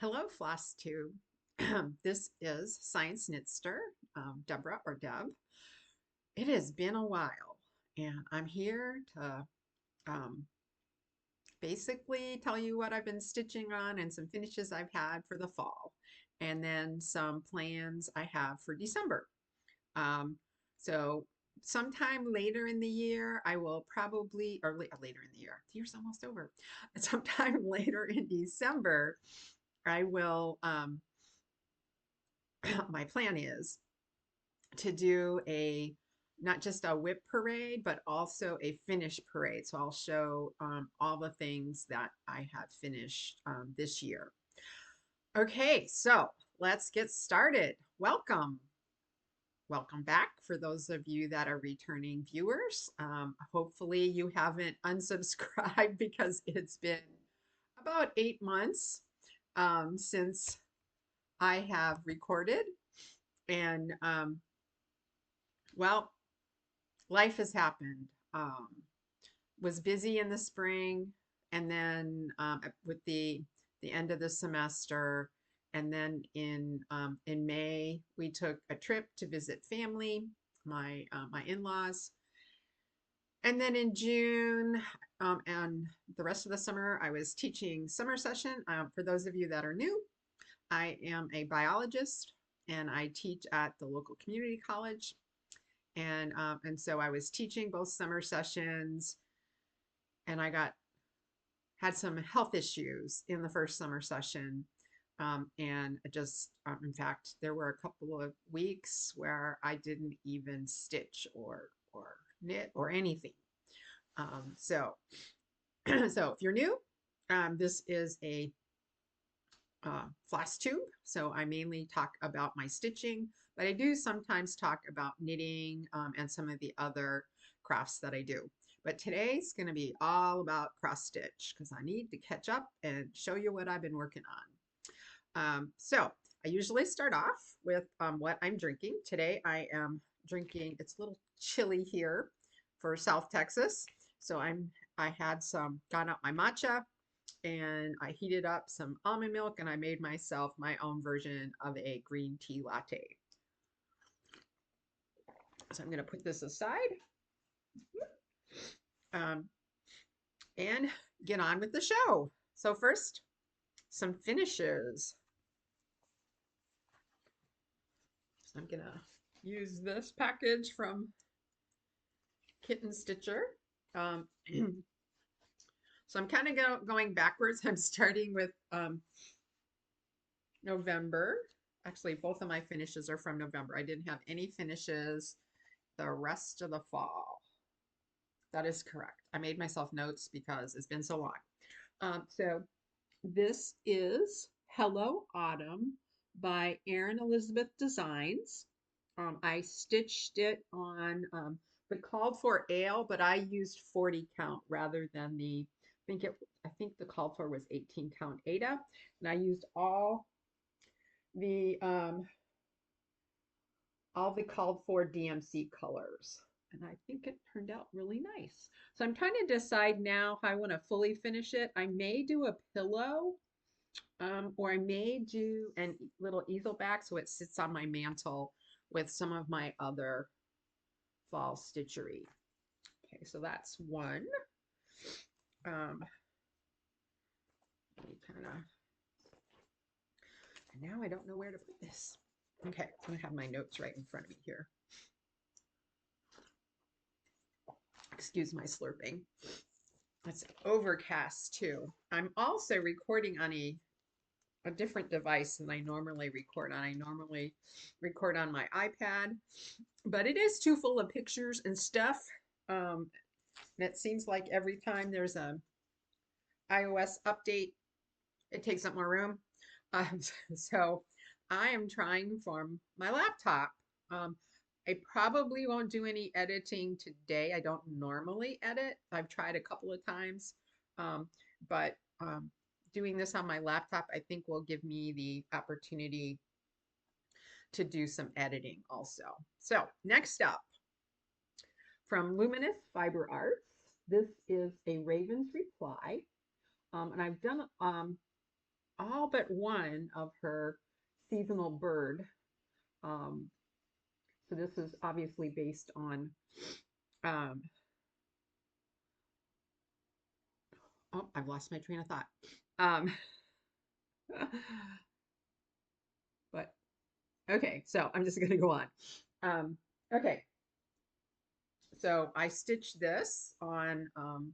Hello, FlossTube. This is Science Knitster, Deborah or Deb. It has been a while, and I'm here to um, basically tell you what I've been stitching on and some finishes I've had for the fall, and then some plans I have for December. Um, so sometime later in the year, I will probably, or later in the year's almost over. Sometime later in December, I will my plan is to do a not just a whip parade, but also a finish parade. So I'll show all the things that I have finished this year. Okay, so let's get started. Welcome. Welcome back for those of you that are returning viewers. Hopefully you haven't unsubscribed because it's been about 8 months since I have recorded. And well, life has happened. Was busy in the spring, and then with the end of the semester, and then in May we took a trip to visit family, my in-laws, and then in June and the rest of the summer I was teaching summer session. For those of you that are new, I am a biologist and I teach at the local community college. And so I was teaching both summer sessions, and I had some health issues in the first summer session. And just, in fact, there were a couple of weeks where I didn't even stitch or knit or anything. So, so if you're new, this is a FlossTube. So I mainly talk about my stitching, but I do sometimes talk about knitting and some of the other crafts that I do. But today's going to be all about cross stitch because I need to catch up and show you what I've been working on. So I usually start off with what I'm drinking. Today I am drinking, it's a little chilly here for South Texas. So I had got out my matcha and I heated up some almond milk and I made myself my own version of a green tea latte. So I'm going to put this aside um, and get on with the show. So first, some finishes. So I'm going to use this package from Kitten Stitcher. Um, so I'm kind of going backwards. I'm starting with November. Actually, both of my finishes are from November. I didn't have any finishes the rest of the fall. That is correct. I made myself notes because it's been so long. So this is Hello Autumn by Erin Elizabeth Designs. I stitched it on the called for ale, but I used 40 count rather than I think the called for was 18 count Ada, and I used the um, all the called for DMC colors. And I think it turned out really nice. So I'm trying to decide now how I want to fully finish it. I may do a pillow, or I may do a little easel back so it sits on my mantle with some of my other fall stitchery. Okay, so that's one. Let me kind of, and now I don't know where to put this. Okay, I'm gonna have my notes right in front of me here. Excuse my slurping. It's overcast too. I'm also recording on a different device than I normally record on. I normally record on my iPad, but it is too full of pictures and stuff. And it seems like every time there's a iOS update, it takes up more room. Um, so I am trying from my laptop. I probably won't do any editing today. I don't normally edit. I've tried a couple of times, um, but doing this on my laptop, I think will give me the opportunity to do some editing also. So next up, from Luminous Fiber Arts, this is a Raven's Reply. And I've done all but one of her seasonal bird. Um, so this is obviously based on, um, oh, I've lost my train of thought. Um, but okay, so I'm just going to go on. Okay, so I stitched this on, and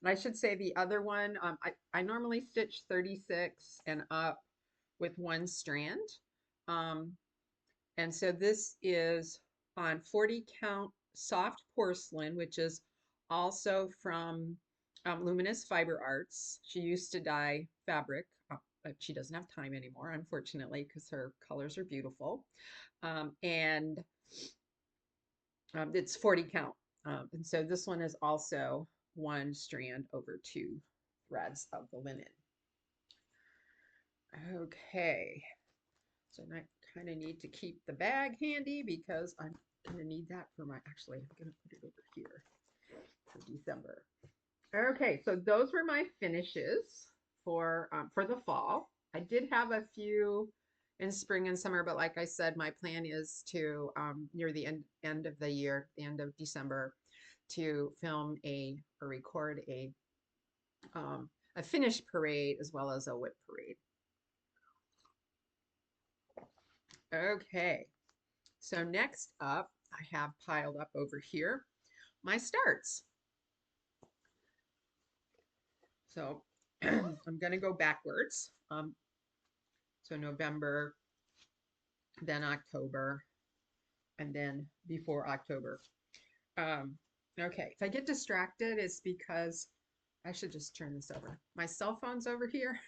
I should say the other one, I normally stitch 36 and up with one strand. Um, and so this is on 40 count soft porcelain, which is also from Luminous Fiber Arts. She used to dye fabric, but she doesn't have time anymore, unfortunately, because her colors are beautiful. And it's 40 count. And so this one is also one strand over two threads of the linen. Okay, so I kind of need to keep the bag handy because I'm going to need that for my, actually, I'm going to put it over here for December. Okay, so those were my finishes for the fall. I did have a few in spring and summer, but like I said, my plan is to near the end of the year, the end of December, to film or record a finish parade as well as a whip parade. Okay, so next up, I have piled up over here my starts. So I'm going to go backwards. So November, then October, and then before October. Okay, if I get distracted, it's because I should just turn this over. My cell phone's over here,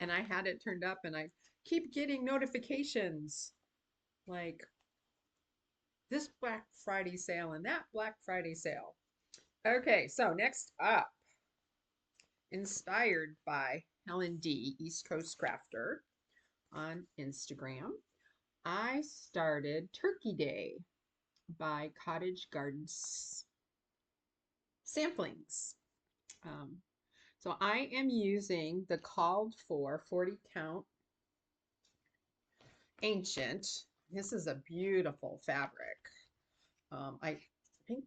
and I had it turned up, and I keep getting notifications like this Black Friday sale and that Black Friday sale. Okay, so next up, inspired by Helen D, East Coast Crafter on Instagram, I started Turkey Day by Cottage Gardens Samplings. Um, so I am using the called for 40 count ancient. This is a beautiful fabric. I think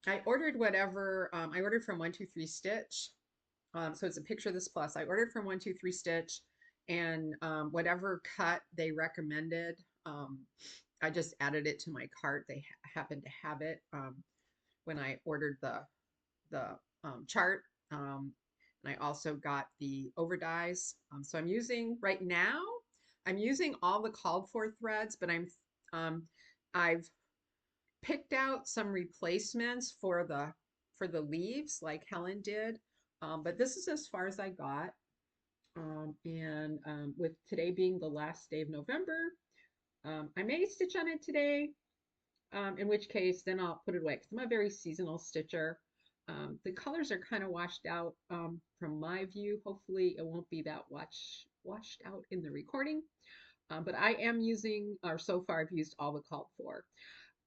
I ordered whatever, I ordered from 123 Stitch. So it's a picture of this plus. I ordered from 123 Stitch and whatever cut they recommended, I just added it to my cart. They happened to have it when I ordered the chart. And I also got the overdyes. So I'm using right now, I'm using all the called for threads, but I've picked out some replacements for the leaves like Helen did. But this is as far as I got. And with today being the last day of November, I may stitch on it today, in which case then I'll put it away because I'm a very seasonal stitcher. The colors are kind of washed out from my view. Hopefully it won't be that washed out in the recording. But I am using, or so far I've used all the called for.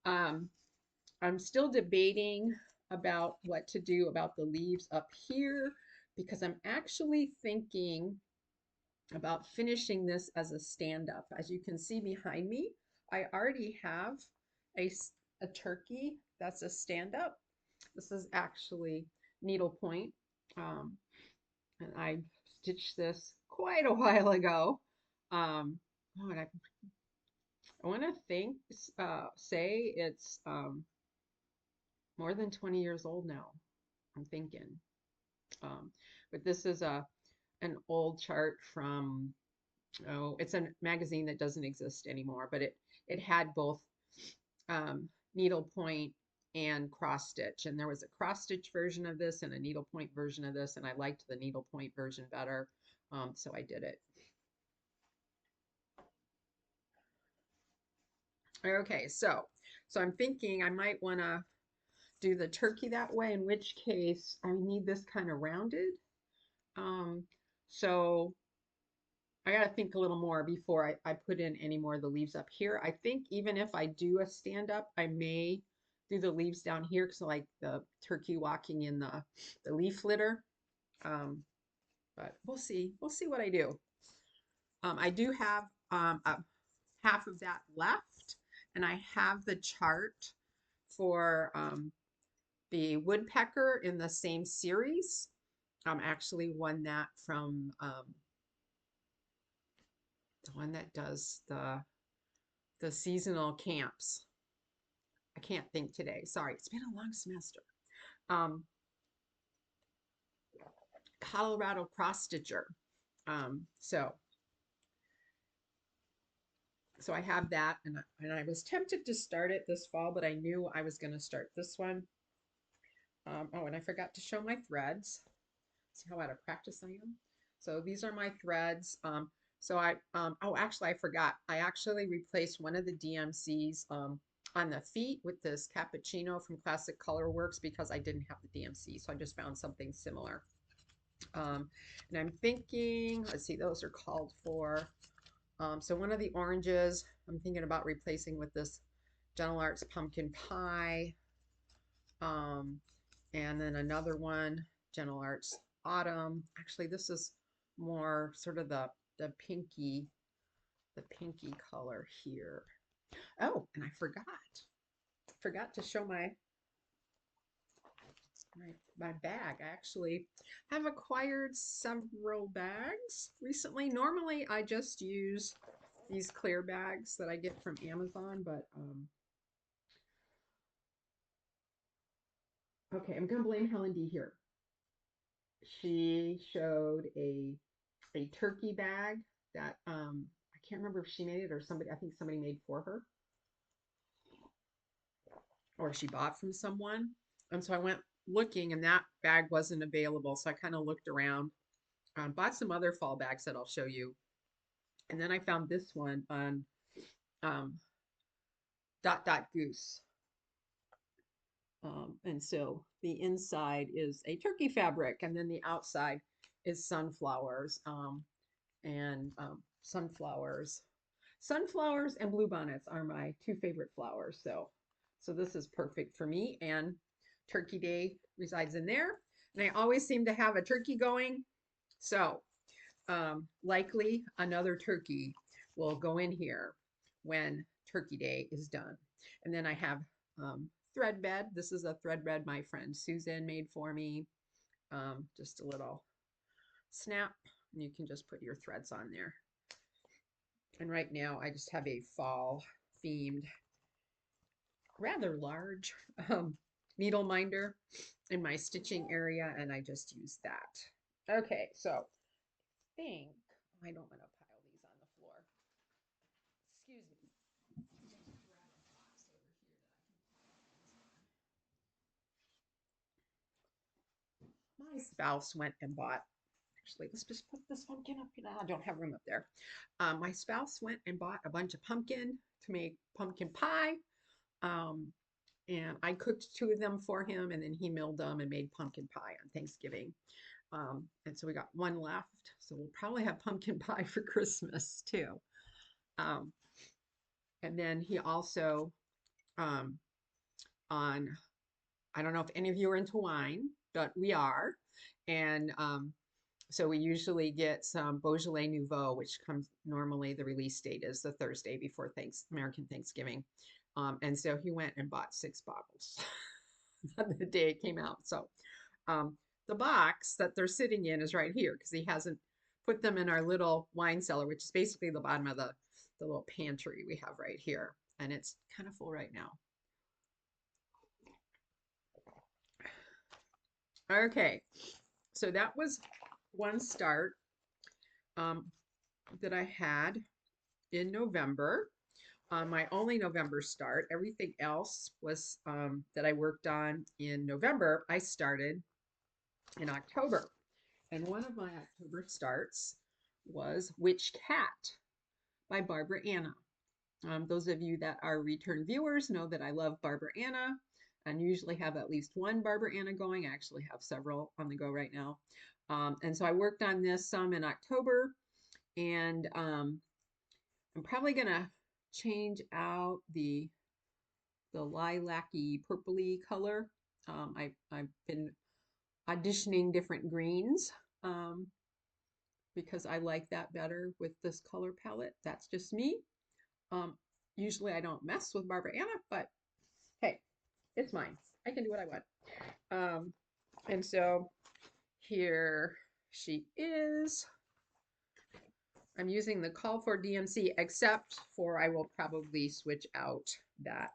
I'm still debating about what to do about the leaves up here because I'm actually thinking about finishing this as a stand-up. As you can see behind me, I already have a turkey that's a stand-up. This is actually needlepoint, and I stitched this quite a while ago. Oh, and I want to say it's more than 20 years old now, I'm thinking. But this is an old chart from, oh, it's a magazine that doesn't exist anymore, but it had both needlepoint and cross stitch. And there was a cross stitch version of this and a needlepoint version of this, and I liked the needlepoint version better, so I did it. Okay, so I'm thinking I might want to do the turkey that way, in which case I need this kind of rounded. So I got to think a little more before I put in any more of the leaves up here. I think even if I do a stand up, I may do the leaves down here because I like the turkey walking in the leaf litter. Um, but we'll see. We'll see what I do. I do have half of that left, and I have the chart for the woodpecker in the same series. Actually won that from the one that does the seasonal camps. I can't think today. Sorry, it's been a long semester. Um, Colorado cross stitcher. So I have that, and I was tempted to start it this fall, but I knew I was going to start this one. Oh, and I forgot to show my threads. See how out of practice I am? So these are my threads. Oh, actually, I forgot. I actually replaced one of the DMCs on the feet with this cappuccino from Classic Colorworks because I didn't have the DMC. So I just found something similar. And I'm thinking, let's see, those are called for. So one of the oranges, I'm thinking about replacing with this Gentle Arts Pumpkin Pie. And then another one, Gentle Arts Autumn. Actually, this is more sort of the pinky color here. Oh, and I forgot to show my bag. I actually have acquired several bags recently. Normally, I just use these clear bags that I get from Amazon, but okay, I'm gonna blame Helen D here. She showed a turkey bag that I can't remember if she made it or somebody, I think somebody made for her, or she bought from someone. And so I went looking and that bag wasn't available. So I kind of looked around, bought some other fall bags that I'll show you. And then I found this one on um, Goose. And so the inside is a turkey fabric, and then the outside is sunflowers and sunflowers. Sunflowers and bluebonnets are my two favorite flowers. So this is perfect for me. And Turkey Day resides in there. And I always seem to have a turkey going. So likely another turkey will go in here when Turkey Day is done. And then I have thread bed. This is a thread bed my friend Susan made for me. Just a little snap, and you can just put your threads on there. And right now I just have a fall themed, rather large needle minder in my stitching area, and I just use that. Okay, so I don't want to pile these on the floor. Excuse me. My spouse went and bought, actually, let's just put this pumpkin up here. I don't have room up there. My spouse went and bought a bunch of pumpkin to make pumpkin pie. Um, and I cooked two of them for him, and then he milled them and made pumpkin pie on Thanksgiving. And so we got one left. So we'll probably have pumpkin pie for Christmas too. Um, and then he also, um, on, I don't know if any of you are into wine, but we are. And so we usually get some Beaujolais Nouveau, which comes normally the release date is the Thursday before American Thanksgiving. And so he went and bought 6 bottles on the day it came out. So the box that they're sitting in is right here because he hasn't put them in our little wine cellar, which is basically the bottom of the little pantry we have right here. And it's kind of full right now. Okay, so that was one start that I had in November. My only November start. Everything else was that I worked on in November, I started in October. And one of my October starts was Witch Cat by Barbara Anna. Those of you that are return viewers know that I love Barbara Anna and usually have at least one Barbara Anna going. I actually have several on the go right now. And so I worked on this some in October, and I'm probably going to change out the lilac-y purpley color. I've been auditioning different greens. because I like that better with this color palette. That's just me. Um, Usually I don't mess with Barbara Anna, but hey, it's mine. I can do what I want. And so here she is. I'm using the call for DMC, except for I will probably switch out that.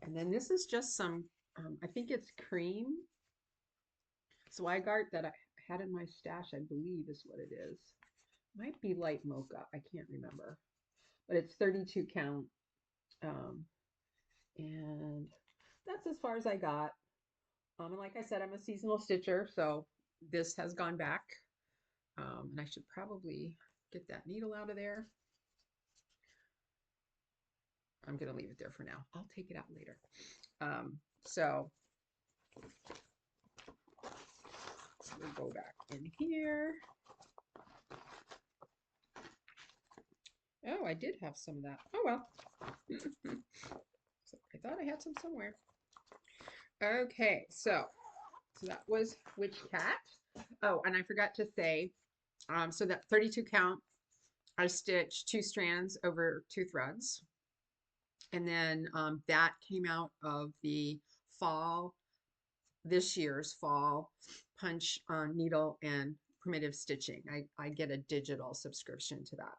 And then this is just some, I think it's cream Zweigart that I had in my stash, I believe is what it is. Might be light mocha, I can't remember. But it's 32 count. Um, and that's as far as I got. And like I said, I'm a seasonal stitcher, so this has gone back. And I should probably get that needle out of there. I'm going to leave it there for now. I'll take it out later. So we'll go back in here. Oh, I did have some of that. Oh, well. So I thought I had some somewhere. Okay, so that was Witch Cat. Oh, and I forgot to say, so that 32 count, I stitched 2 strands over 2 threads. And then that came out of the fall, this year's fall punch needle and primitive stitching. I get a digital subscription to that.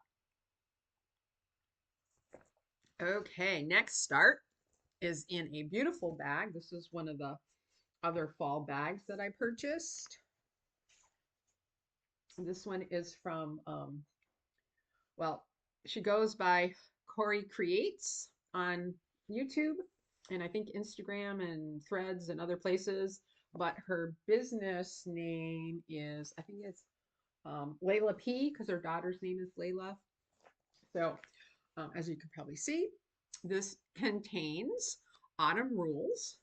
Okay, next start is in a beautiful bag. This is one of the other fall bags that I purchased. This one is from, well, she goes by Corey Creates on YouTube and I think Instagram and Threads and other places. But her business name is, I think it's Layla P, because her daughter's name is Layla. So as you can probably see, this contains autumn rules.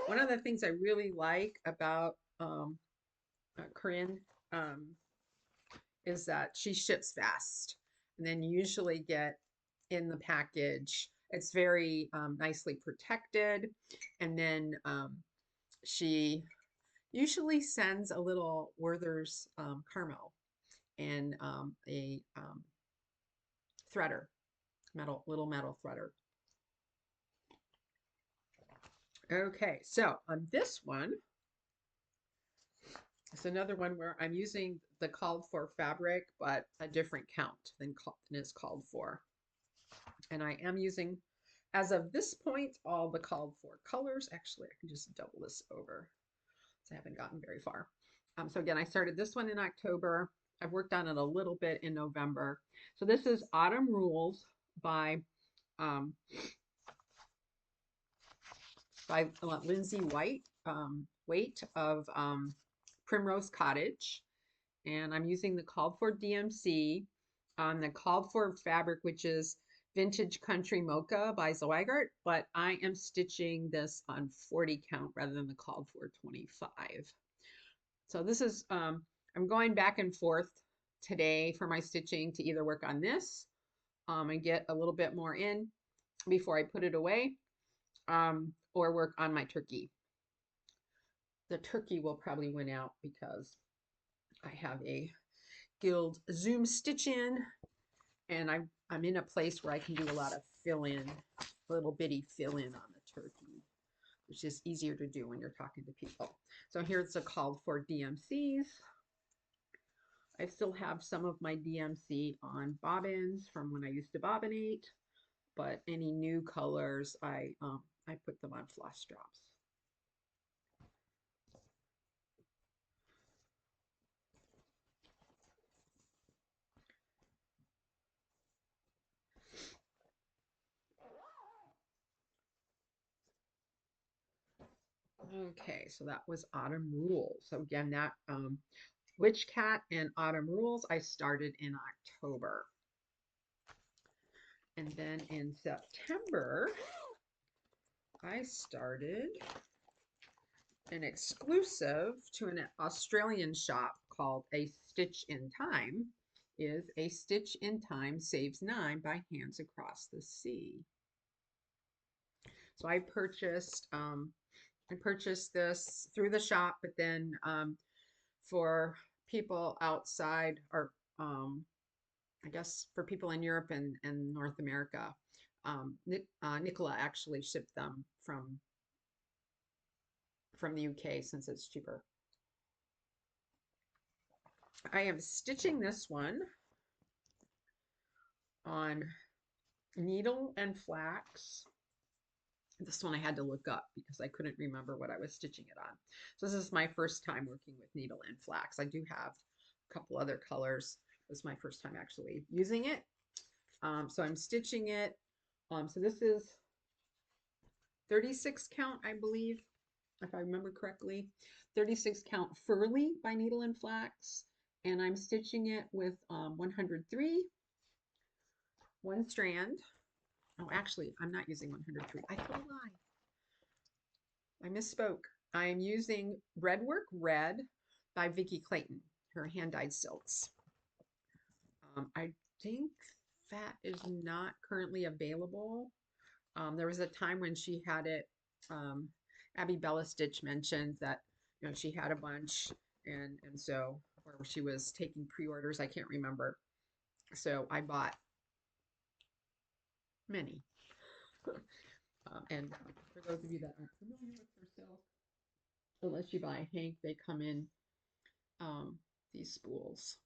One of the things I really like about Corinne is that she ships fast, and then you usually get in the package. It's very nicely protected, and then she usually sends a little Werther's caramel and a threader, little metal threader. Okay, so on this one, it's another one where I'm using the called for fabric, but a different count than is called for. And I am using, as of this point, all the called for colors. Actually, I can just double this over, so I haven't gotten very far. So again, I started this one in October. I've worked on it a little bit in November. So this is Autumn Rules by Lindsay White, Waite of Primrose Cottage. And I'm using the called for DMC on the called for fabric, which is Vintage Country Mocha by Zweigart, but I am stitching this on 40 count rather than the called for 25. So this is, I'm going back and forth today for my stitching to either work on this and get a little bit more in before I put it away, or work on my turkey. The turkey will probably win out because I have a Guild Zoom stitch in, and I'm in a place where I can do a lot of fill in, little bitty fill in on the turkey, which is easier to do when you're talking to people. So here's the called for DMCs. I still have some of my DMC on bobbins from when I used to bobbinate, but any new colors, I put them on floss drops. Okay, so that was Autumn Rules. So again, that Witch Cat and Autumn Rules I started in October. And then in September, I started an exclusive to an Australian shop called A Stitch in Time. Is A Stitch in Time Saves 9 by Hands Across the Sea. So I purchased I purchased this through the shop, but then for people outside, or I guess for people in Europe and North America, Nicola actually shipped them from the UK since it's cheaper. I am stitching this one on needle and flax. This one I had to look up because I couldn't remember what I was stitching it on. So this is my first time working with needle and flax. I do have a couple other colors. This is my first time actually using it. So I'm stitching it. So this is 36 count, I believe, if I remember correctly. 36 count Furley by Needle and Flax. And I'm stitching it with 103, one strand. Oh, actually, I'm not using 103. I told a lie. I misspoke. I'm using Red Work Red by Vicki Clayton, her hand-dyed silks. I think that is not currently available. There was a time when she had it. Abby Bella Stitch mentioned that she had a bunch, and so, or she was taking pre-orders. I can't remember. So I bought many. And for those of you that aren't familiar with her silk, unless you buy Hank, they come in these spools.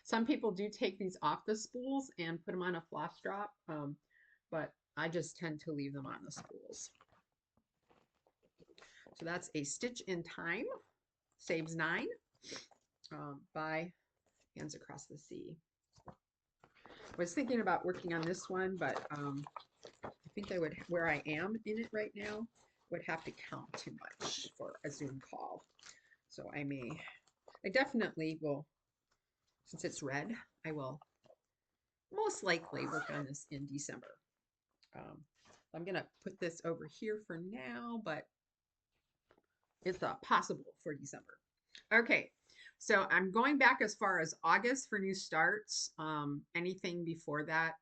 Some people do take these off the spools and put them on a floss drop, but I just tend to leave them on the spools. So that's a Stitch in Time, Saves 9 by Hands Across the Sea. I was thinking about working on this one, but I think I would, where I am in it right now, would have to count too much for a Zoom call. So I definitely will, since it's red, I will most likely work on this in December. I'm going to put this over here for now, but it's possible for December. Okay, so I'm going back as far as August for new starts. Anything before that,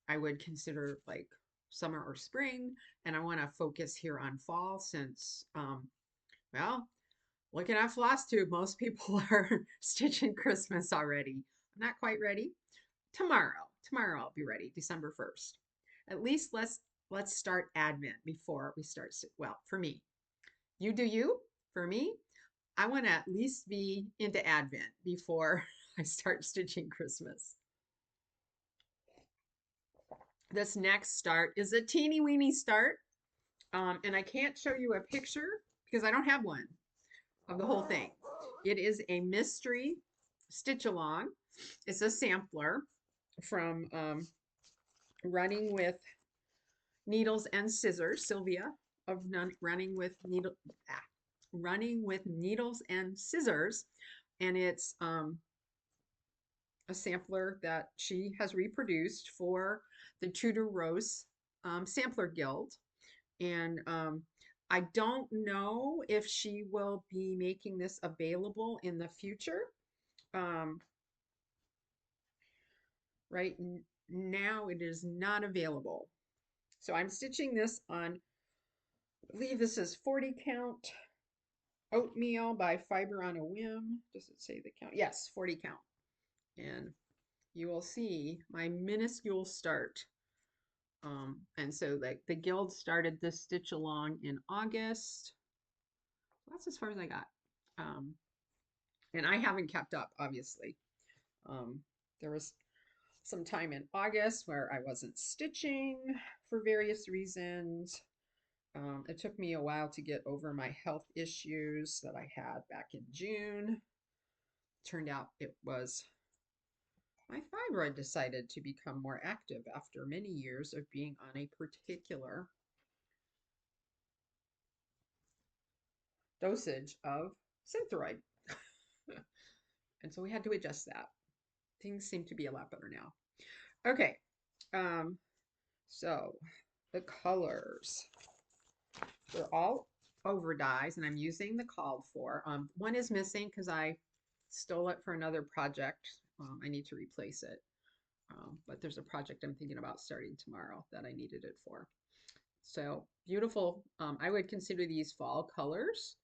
I would consider like summer or spring, and I want to focus here on fall since, well, looking at FlossTube, most people are stitching Christmas already. I'm not quite ready. Tomorrow I'll be ready, December 1st. At least let's start Advent before we start. Well, for me, you do you. For me, I want to at least be into Advent before I start stitching Christmas. This next start is a teeny weeny start. And I can't show you a picture because I don't have one of the whole thing. It is a mystery stitch along. It's a sampler from Running with Needles and Scissors, Sylvia of Running with Needles and Scissors, and it's a sampler that she has reproduced for the Tudor Rose Sampler Guild. And I don't know if she will be making this available in the future. Right now it is not available. So I'm stitching this on, I believe this is 40 count Oatmeal by Fiber on a Whim. Does it say the count? Yes, 40 count. And you will see my minuscule start. And so like the guild started this stitch along in August. That's as far as I got. And I haven't kept up, obviously. There was some time in August where I wasn't stitching for various reasons. It took me a while to get over my health issues that I had back in June. Turned out it was my thyroid decided to become more active after many years of being on a particular dosage of Synthroid. And so we had to adjust that. Things seem to be a lot better now. Okay, so the colors, they're all over dyes, and I'm using the called for. One is missing because I stole it for another project. I need to replace it. But there's a project I'm thinking about starting tomorrow that I needed it for. So beautiful. I would consider these fall colors.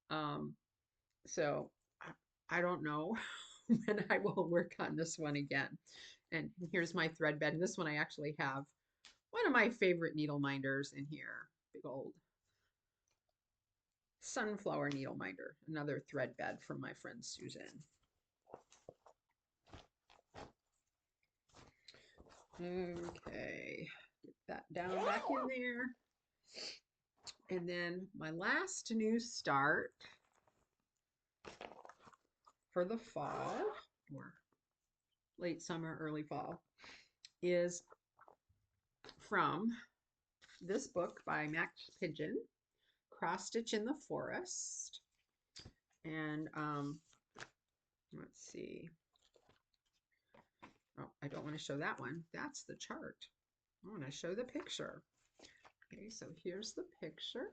Um, so I don't know when I will work on this one again. And here's my thread bed. And this one I actually have one of my favorite needle minders in here. Big old sunflower needle minder. Another thread bed from my friend Susan. Okay, get that down back in there. And then my last new start for the fall, or late summer, early fall, is from this book by Max Pigeon, Cross Stitch in the Forest. And let's see. Oh, I don't want to show that one. That's the chart. I want to show the picture. Okay, so here's the picture.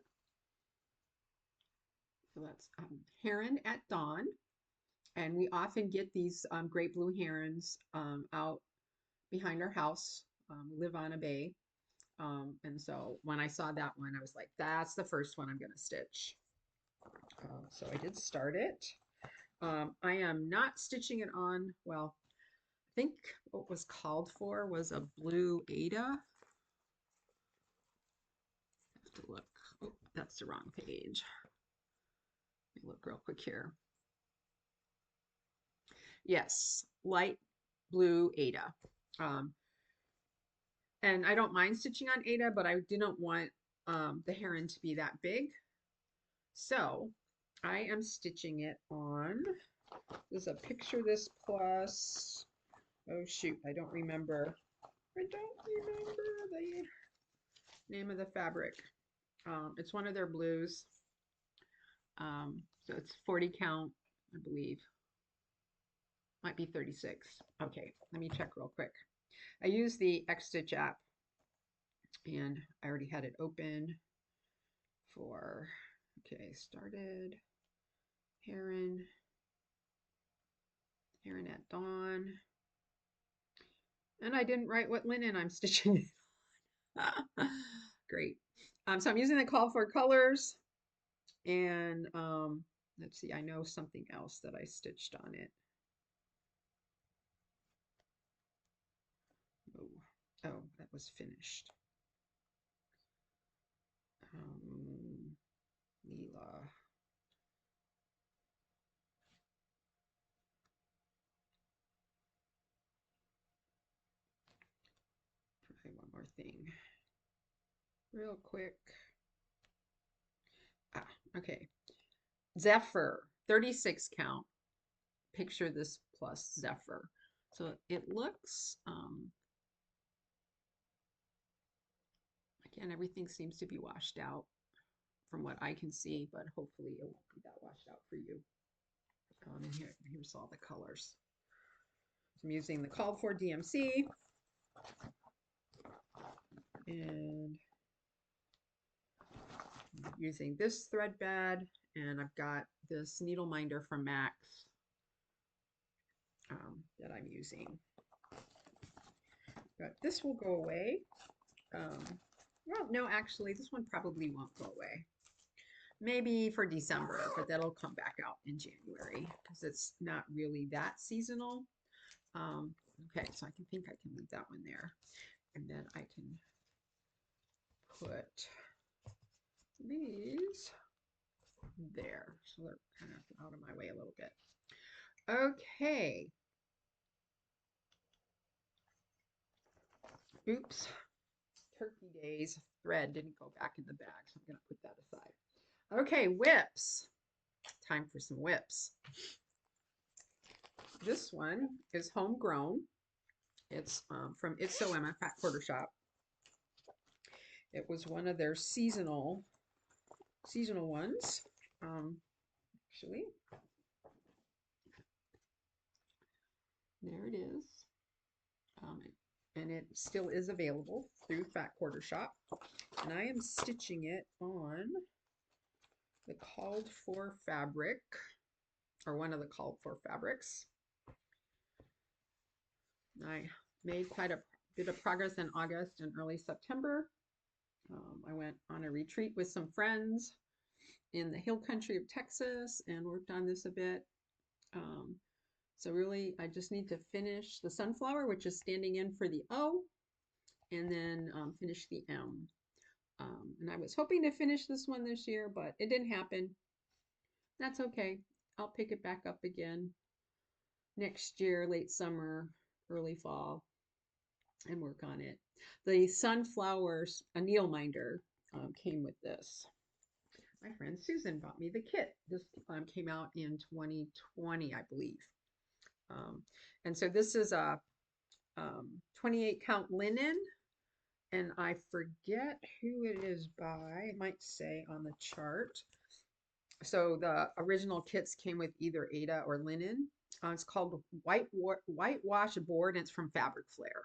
So that's heron at dawn. And we often get these great blue herons out behind our house. We live on a bay. And so when I saw that one, I was like, that's the first one I'm going to stitch. So I did start it. I am not stitching it on, well, I think what was called for was a blue Ada. I have to look. Oh, that's the wrong page. Let me look real quick here. Yes, light blue Ada. Um, and I don't mind stitching on Ada, but I didn't want the heron to be that big. So I am stitching it on, there's a picture this plus, oh shoot, I don't remember the name of the fabric. It's one of their blues. So it's 40 count, I believe. Might be 36. Okay, let me check real quick. I use the X-Stitch app and I already had it open for, okay, started, heron at dawn. And I didn't write what linen I'm stitching. Great. So I'm using the call for colors and let's see, I know something else that I stitched on it. Oh, that was finished. Lila. Try one more thing real quick. Okay. Zephyr, 36 count. Picture this plus Zephyr. So it looks, again, everything seems to be washed out from what I can see, but hopefully it won't be that washed out for you. And here's all the colors. So I'm using the called for DMC and I'm using this thread bed, and I've got this needle minder from Max that I'm using. But this will go away. Well, no, actually, this one probably won't go away. Maybe for December, but that'll come back out in January because it's not really that seasonal. Okay, so I can leave that one there. And then I can put these there. So they're kind of out of my way a little bit. Okay. Oops. Turkey Days thread didn't go back in the bag, so I'm going to put that aside. Okay, whips. Time for some whips. This one is homegrown. It's from It's So Emma Fat Quarter Shop. It was one of their seasonal ones. Actually, there it is. And it still is available through Fat Quarter Shop. And I am stitching it on the called for fabric, or one of the called for fabrics. I made quite a bit of progress in August and early September. I went on a retreat with some friends in the hill country of Texas and worked on this a bit. Um, so really, I just need to finish the sunflower, which is standing in for the O, and then finish the M. And I was hoping to finish this one this year, but it didn't happen. That's okay. I'll pick it back up again next year, late summer, early fall, and work on it. The sunflowers, a needle minder, came with this. My friend Susan bought me the kit. This came out in 2020, I believe. Um, and so this is a 28 count linen, and I forget who it is by. It might say on the chart. So the original kits came with either Ada or linen. It's called whitewash board, and it's from Fabric Flare.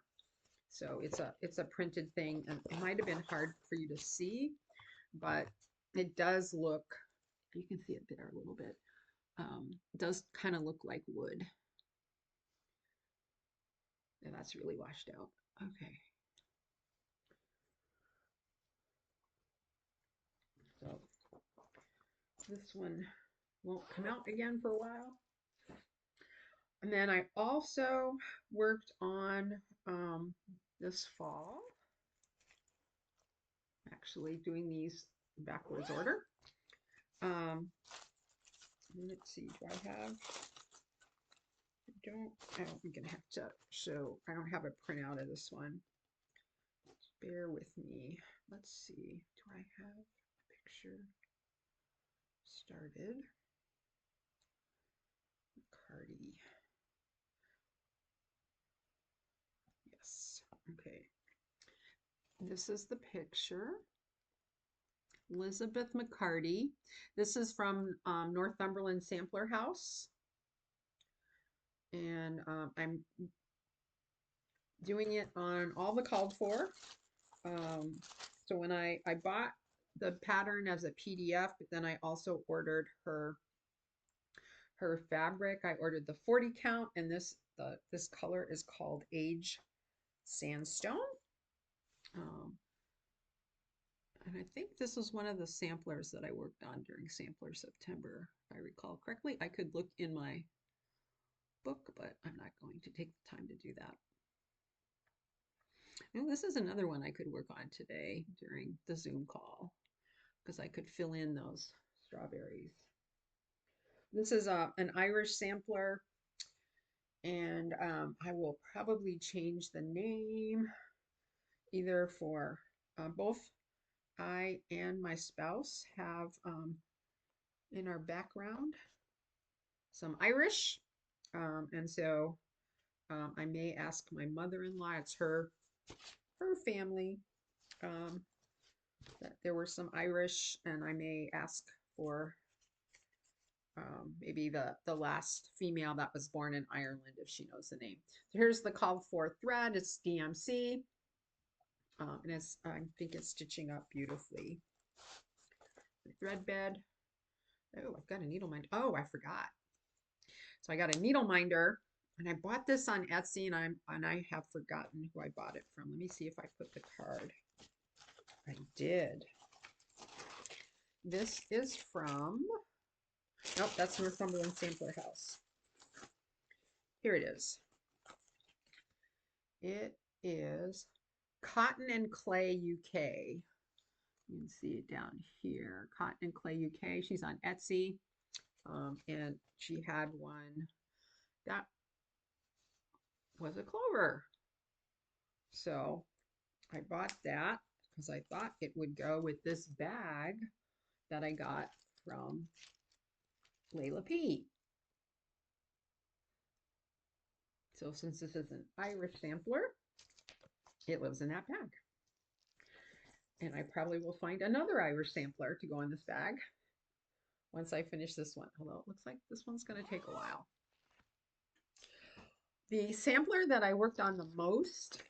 So it's a printed thing, and it might have been hard for you to see, but it does look. You can see it there a little bit. It does kind of look like wood, and that's really washed out. Okay, so this one won't come out again for a while. And then I also worked on this fall, actually doing these backwards order. Let's see, do I have, I'm gonna have to show, I don't have a printout of this one. Bear with me. Let's see, do I have a picture started? Cardi. Yes, okay. This is the picture. Elizabeth McCarty. This is from Northumberland Sampler House. And I'm doing it on all the called for. So when I bought the pattern as a PDF, but then I also ordered her fabric. I ordered the 40 count, and this color is called Age Sandstone. And I think this was one of the samplers that I worked on during Sampler September, if I recall correctly. I could look in my book, but I'm not going to take the time to do that. And this is another one I could work on today during the Zoom call, because I could fill in those strawberries. This is an Irish sampler, and I will probably change the name either for both I and my spouse have in our background some Irish, and so I may ask my mother-in-law, it's her family, that there were some Irish, and I may ask for maybe the last female that was born in Ireland, if she knows the name. So here's the called for thread. It's DMC, and it's, I think it's stitching up beautifully. The thread bed. Oh, I've got a needle minder. Oh, I forgot. So I got a needle minder, and I bought this on Etsy, and I have forgotten who I bought it from. Let me see if I put the card. I did. This is from, nope, that's Northumberland Sampler House. Here it is. It is Cotton and Clay UK. You can see it down here. Cotton and Clay UK. She's on Etsy. And she had one that was a clover. So I bought that because I thought it would go with this bag that I got from Layla P. So since this is an Irish sampler, it lives in that bag. And I probably will find another Irish sampler to go in this bag once I finish this one. Although it looks like this one's going to take a while. The sampler that I worked on the most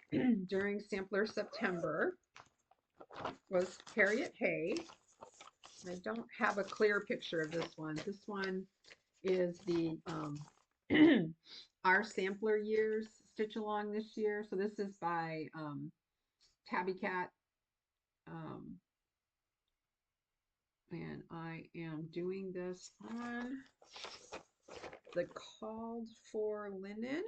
during Sampler September was Harriet Hay. I don't have a clear picture of this one. This one is the our sampler years stitch along this year. So this is by Tabby Cat. Um, and I am doing this on the called for linen,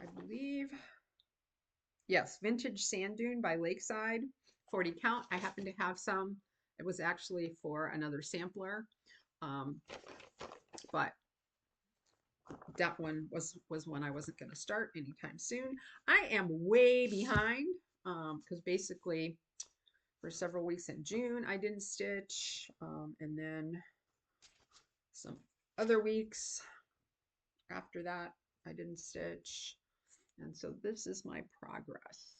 I believe. Yes, Vintage Sand Dune by Lakeside, 40 count. I happen to have some. It was actually for another sampler, um, but that one was one I wasn't going to start anytime soon. I am way behind because basically for several weeks in June I didn't stitch, and then some other weeks after that I didn't stitch, and so this is my progress.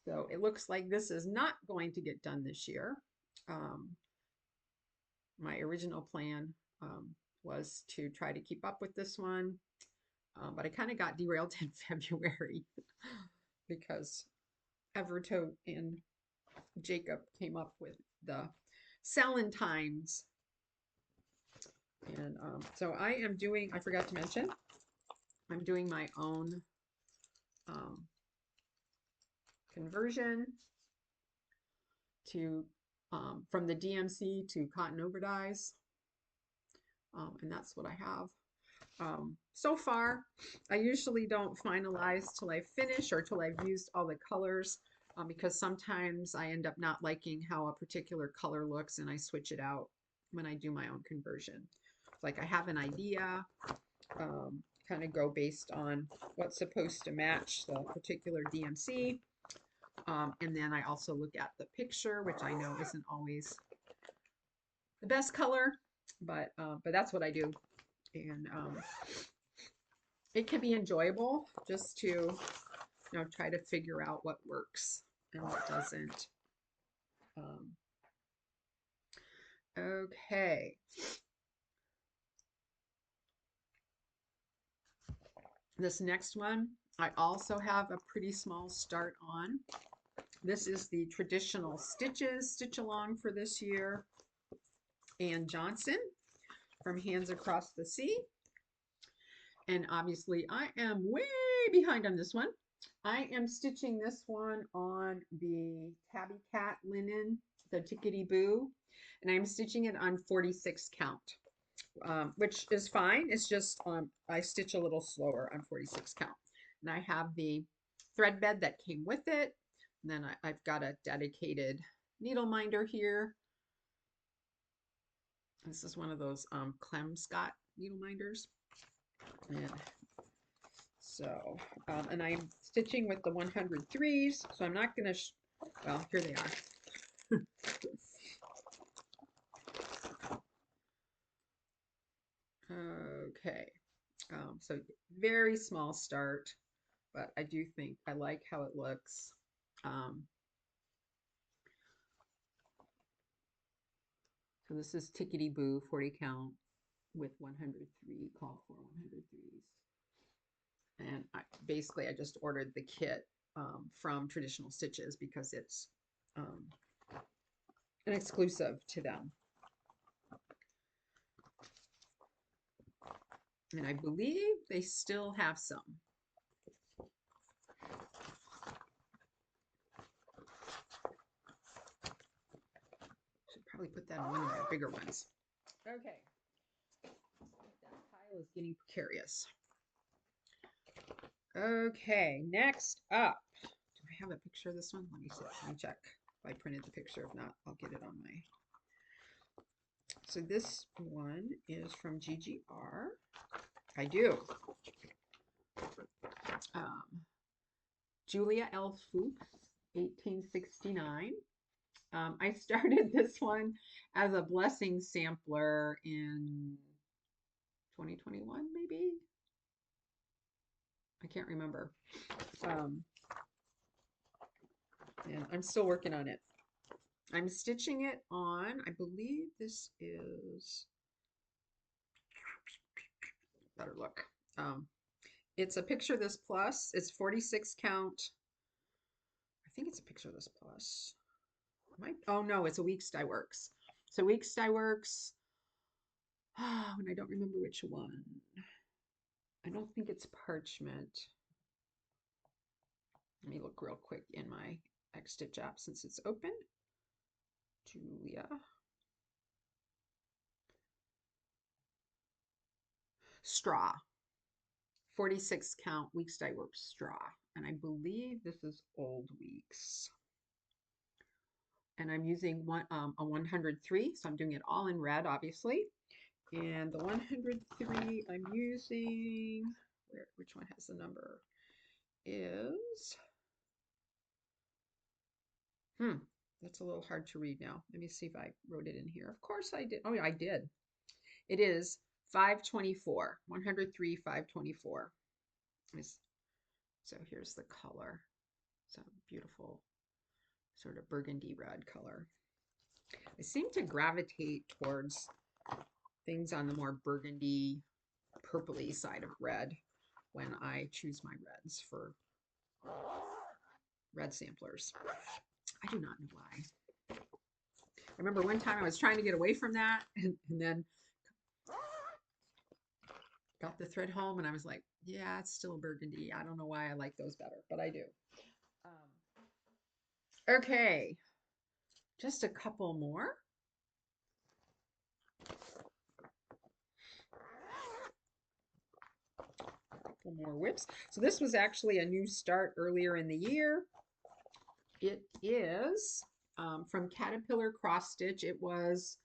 So it looks like this is not going to get done this year. Um, my original plan um, was to try to keep up with this one, but I kind of got derailed in February because Everto and Jacob came up with the Salentines. And so I am doing, I forgot to mention, I'm doing my own um, conversion to from the DMC to cotton overdyes. And that's what I have. So far, I usually don't finalize till I finish or till I've used all the colors, because sometimes I end up not liking how a particular color looks and I switch it out when I do my own conversion. It's like I have an idea, kind of go based on what's supposed to match the particular DMC. And then I also look at the picture, which I know isn't always the best color, but that's what I do. And it can be enjoyable just to try to figure out what works and what doesn't. Okay. This next one, I also have a pretty small start on. This is the Traditional Stitches Stitch Along for this year. Ann Johnson from Hands Across the Sea. And obviously I am way behind on this one. I am stitching this one on the Tabby Cat linen, the Tickety Boo, and I'm stitching it on 46 count, which is fine. It's just I stitch a little slower on 46 count. And I have the thread bed that came with it. And then I've got a dedicated needle minder here. This is one of those Clem Scott needle minders. And so, and I'm stitching with the 103s, so I'm not going to, well, here they are. Okay, so very small start, but I do think I like how it looks. So this is Tickety Boo 40 count with 103, called for 103s. And basically I just ordered the kit from Traditional Stitches because it's an exclusive to them. And I believe they still have some. Should probably put that in one of my bigger ones. Okay. That pile is getting precarious. Okay, next up. Do I have a picture of this one? Let me see. Let me check if I printed the picture. If not, I'll get it on my. So this one is from GGR. I do. Julia L. Fuchs, 1869. I started this one as a blessing sampler in 2021, maybe? I can't remember. And I'm still working on it. I'm stitching it on, I believe this is, better look. It's a Picture This Plus. It's 46 count. I think it's a Picture This Plus. Oh no, it's a Weeks Dye Works. So Weeks Dye Works, and I don't remember which one. I don't think it's parchment. Let me look real quick in my X-Stitch app since it's open. Julia. Straw. 46 count weeks dye work straw. And I believe this is old weeks. And I'm using a 103, so I'm doing it all in red, obviously. And the 103 I'm using, which one has the number, is, that's a little hard to read now. Let me see if I wrote it in here. Of course I did. Oh yeah, I did. It is 524, 103, 524. So here's the color. It's a beautiful sort of burgundy red color. I seem to gravitate towards things on the more burgundy, purpley side of red when I choose my reds for red samplers. I do not know why. I remember one time I was trying to get away from that and then got the thread home and I was like, yeah, it's still burgundy. I don't know why I like those better, but I do. Okay, just a couple more. More whips. So this was actually a new start earlier in the year. It is from Caterpillar Cross Stitch. It was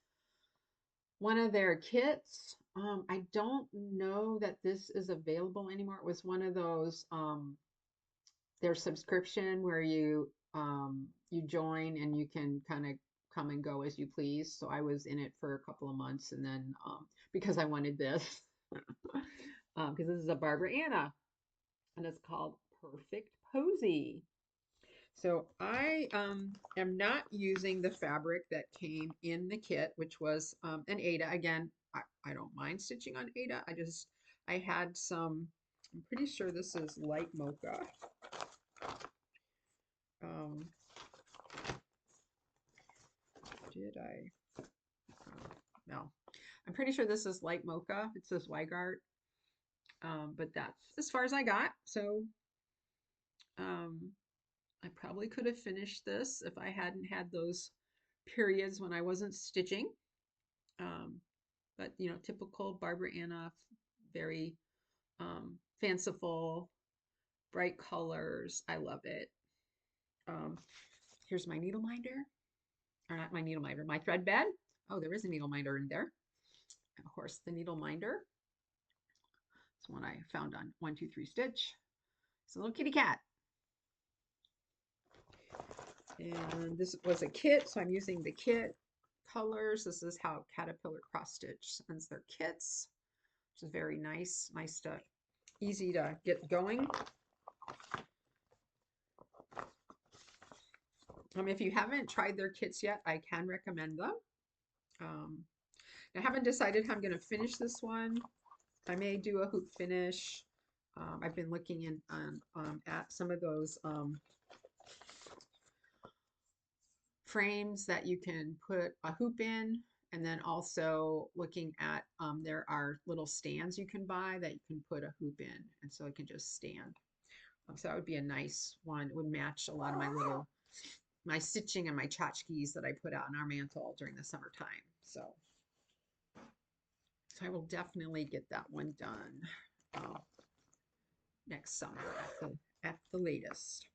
one of their kits. I don't know that this is available anymore. It was one of those their subscription where you join and you can kind of come and go as you please. So I was in it for a couple of months and then because I wanted this. Because this is a Barbara Anna and it's called Perfect Posy. So I am not using the fabric that came in the kit, which was an Aida. Again, I don't mind stitching on Aida. I had some, I'm pretty sure this is light mocha. Did I? No. I'm pretty sure this is light mocha. It says Weigart. But that's as far as I got. So I probably could have finished this if I hadn't had those periods when I wasn't stitching. But, you know, typical Barbara Anna, very fanciful, bright colors. I love it. Here's my needle minder. Or not my needle minder, my thread bed. Oh, there is a needle minder in there. And of course, the needle minder. It's one I found on 123 Stitch. It's a little kitty cat. And this was a kit, so I'm using the kit colors. This is how Caterpillar Cross Stitch sends their kits, which is very nice. Nice to, easy to get going. If you haven't tried their kits yet, I can recommend them. I haven't decided how I'm going to finish this one. I may do a hoop finish. I've been looking in at some of those frames that you can put a hoop in, and then also looking at there are little stands you can buy that you can put a hoop in, and so it can just stand. So that would be a nice one. It would match a lot of my stitching and my tchotchkes that I put out on our mantle during the summertime. So I will definitely get that one done next summer at the latest.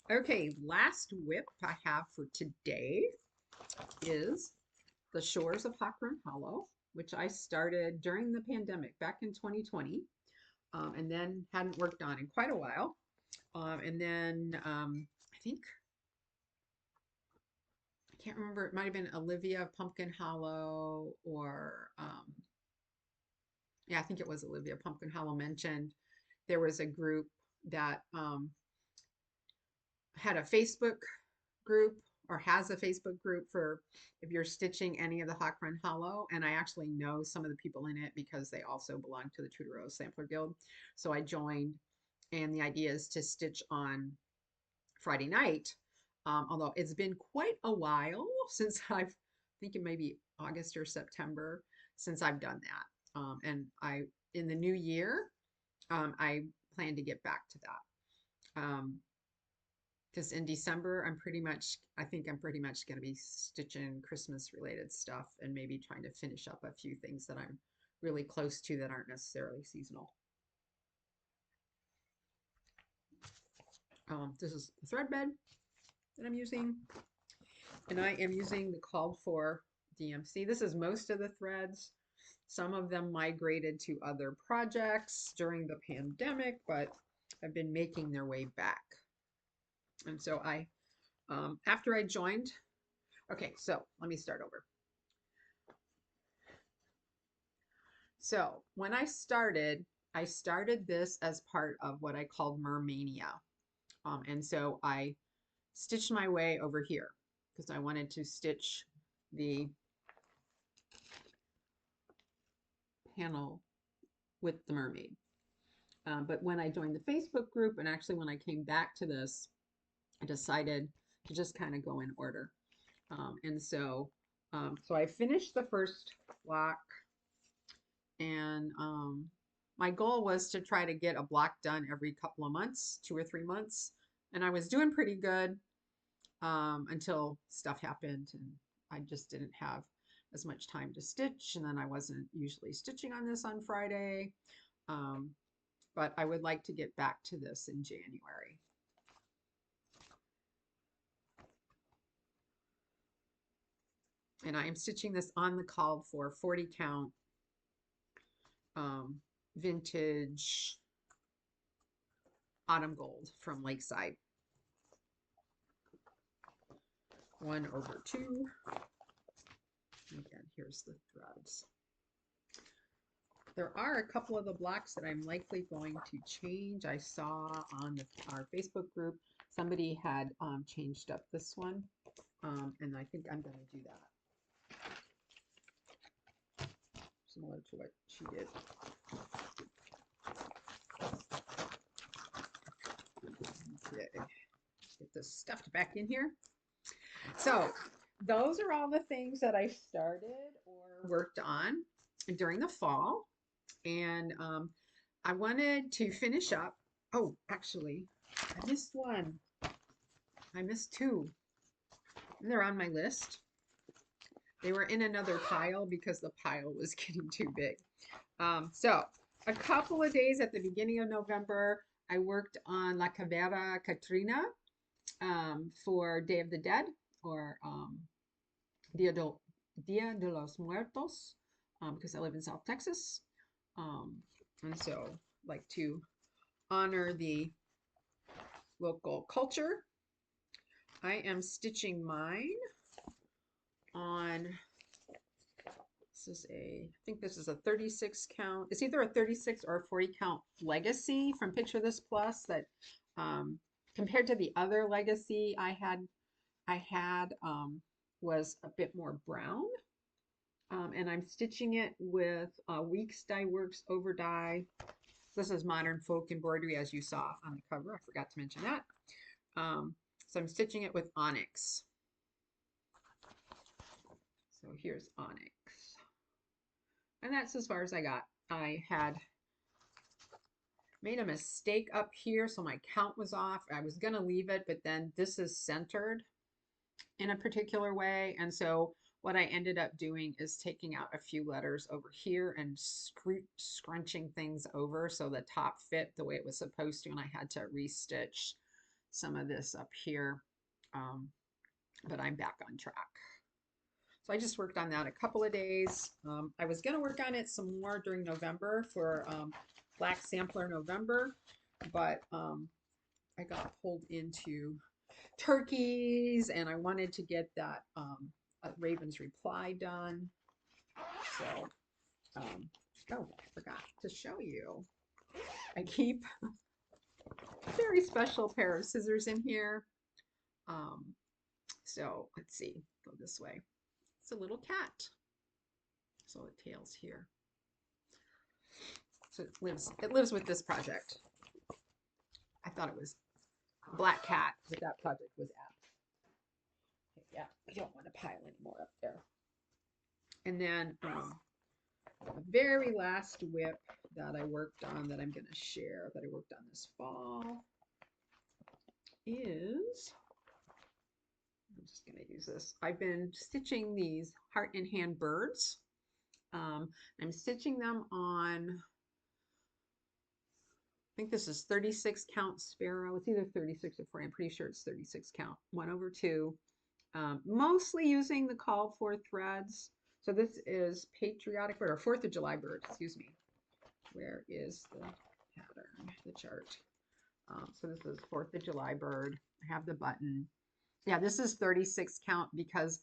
Okay, last whip I have for today is the Shores of Hawk Run Hollow, which I started during the pandemic back in 2020, and then hadn't worked on in quite a while. And then I think, I can't remember, it might have been Olivia Pumpkin Hollow or, yeah, I think it was Olivia Pumpkin Hollow mentioned there was a group that had a Facebook group or has a Facebook group for if you're stitching any of the Hawk Run Hollow. And I actually know some of the people in it because they also belong to the True to Rose Sampler Guild. So I joined, and the idea is to stitch on Friday night. Although it's been quite a while since I've, I think it may be August or September since I've done that. And in the new year, I plan to get back to that. because in December, I think I'm pretty much going to be stitching Christmas related stuff and maybe trying to finish up a few things that I'm really close to that aren't necessarily seasonal. This is the thread bed that I'm using, and I am using the called for DMC. This is most of the threads. Some of them migrated to other projects during the pandemic, but have been making their way back. And so after I joined, okay, so let me start over. So when I started this as part of what I called Mermania. And so I stitched my way over here because I wanted to stitch the panel with the mermaid. But when I joined the Facebook group, and actually when I came back to this, I decided to just kind of go in order. And so I finished the first block, and my goal was to try to get a block done every couple of months, 2 or 3 months. And I was doing pretty good until stuff happened, and I just didn't have as much time to stitch. And then I wasn't usually stitching on this on Friday. But I would like to get back to this in January. And I am stitching this on the called for 40 count vintage autumn gold from Lakeside. 1/2. Again, here's the threads. There are a couple of the blocks that I'm likely going to change. I saw on our Facebook group, somebody had changed up this one, and I think I'm going to do that. Similar to what she did. Okay, get this stuffed back in here. So those are all the things that I started or worked on during the fall. And I wanted to finish up. Oh, actually, I missed one. I missed 2. They're on my list. They were in another pile because the pile was getting too big. So a couple of days at the beginning of November, I worked on La Caveira Catrina for Day of the Dead, or Dia de los Muertos, because I live in South Texas. And so like to honor the local culture. I am stitching mine on, I think this is a 36 count. It's either a 36 or a 40 count Legacy from Picture This Plus that compared to the other Legacy I had was a bit more brown. And I'm stitching it with Weeks Dye Works Overdye. This is Modern Folk Embroidery, as you saw on the cover. I forgot to mention that. So I'm stitching it with Onyx. So here's Onyx. And that's as far as I got. I had made a mistake up here, so my count was off. I was going to leave it, but then this is centered in a particular way. And so what I ended up doing is taking out a few letters over here and scrunching things over so the top fit the way it was supposed to, and I had to restitch some of this up here, but I'm back on track. So I just worked on that a couple of days. I was going to work on it some more during November for Black Sampler November, but I got pulled into turkeys, and I wanted to get that Raven's Reply done. So, oh, I forgot to show you. I keep a very special pair of scissors in here. So let's see, go this way. It's a little cat. So the tail's here. So it lives with this project. I thought it was a black cat, but that project was apt. Okay, yeah, I don't want to pile any more up there. And then the very last whip that I worked on that I'm going to share, that I worked on this fall, is, I'm just going to use this. I've been stitching these heart and hand birds. I'm stitching them on, I think this is 36 count sparrow. It's either 36 or 40. I'm pretty sure it's 36 count, 1/2. Mostly using the called for threads. So this is patriotic bird or 4th of July bird, excuse me. Where is the pattern, the chart? So this is 4th of July bird. I have the button. Yeah, this is 36 count because